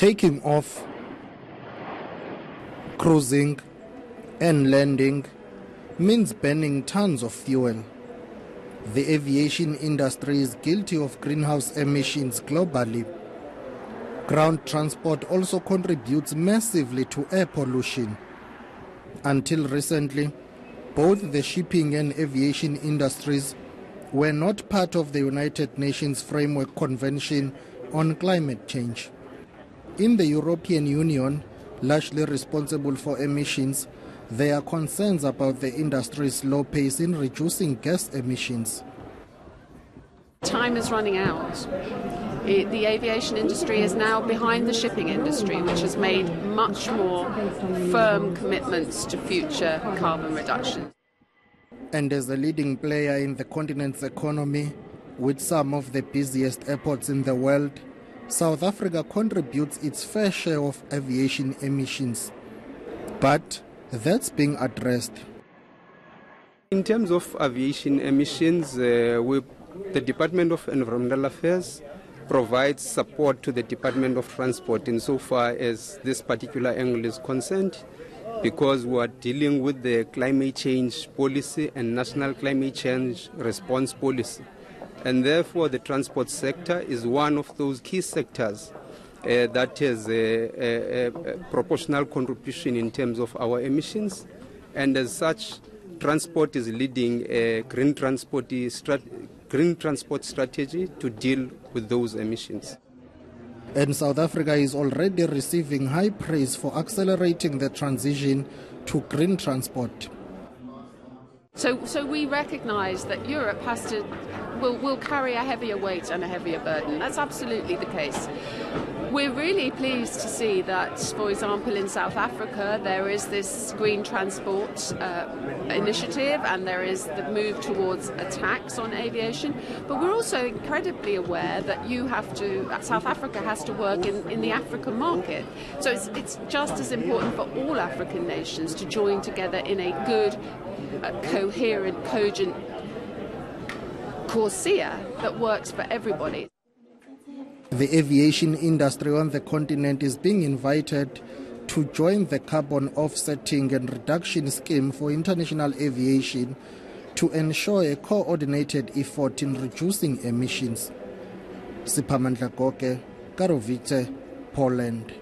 Taking off, cruising and landing means burning tons of fuel. The aviation industry is guilty of greenhouse emissions globally. Ground transport also contributes massively to air pollution. Until recently, both the shipping and aviation industries were not part of the United Nations Framework Convention on Climate Change. In the European Union, largely responsible for emissions, there are concerns about the industry's slow pace in reducing gas emissions. Time is running out. The aviation industry is now behind the shipping industry, which has made much more firm commitments to future carbon reduction. And as a leading player in the continent's economy, with some of the busiest airports in the world, South Africa contributes its fair share of aviation emissions. But that's being addressed. In terms of aviation emissions, the Department of Environmental Affairs provides support to the Department of Transport insofar as this particular angle is concerned, because we are dealing with the climate change policy and national climate change response policy. And therefore, the transport sector is one of those key sectors that has a proportional contribution in terms of our emissions. And as such, transport is leading a green transport strategy to deal with those emissions. And South Africa is already receiving high praise for accelerating the transition to green transport. So we recognise that Europe will carry a heavier weight and a heavier burden. That's absolutely the case. We're really pleased to see that, for example, in South Africa, there is this green transport initiative, and there is the move towards a tax on aviation. But we're also incredibly aware that South Africa has to work in the African market. So it's just as important for all African nations to join together in a good, coherent, cogent corsia that works for everybody. The aviation industry on the continent is being invited to join the carbon offsetting and reduction scheme for international aviation to ensure a coordinated effort in reducing emissions. Siphamandla, Goge, Poland.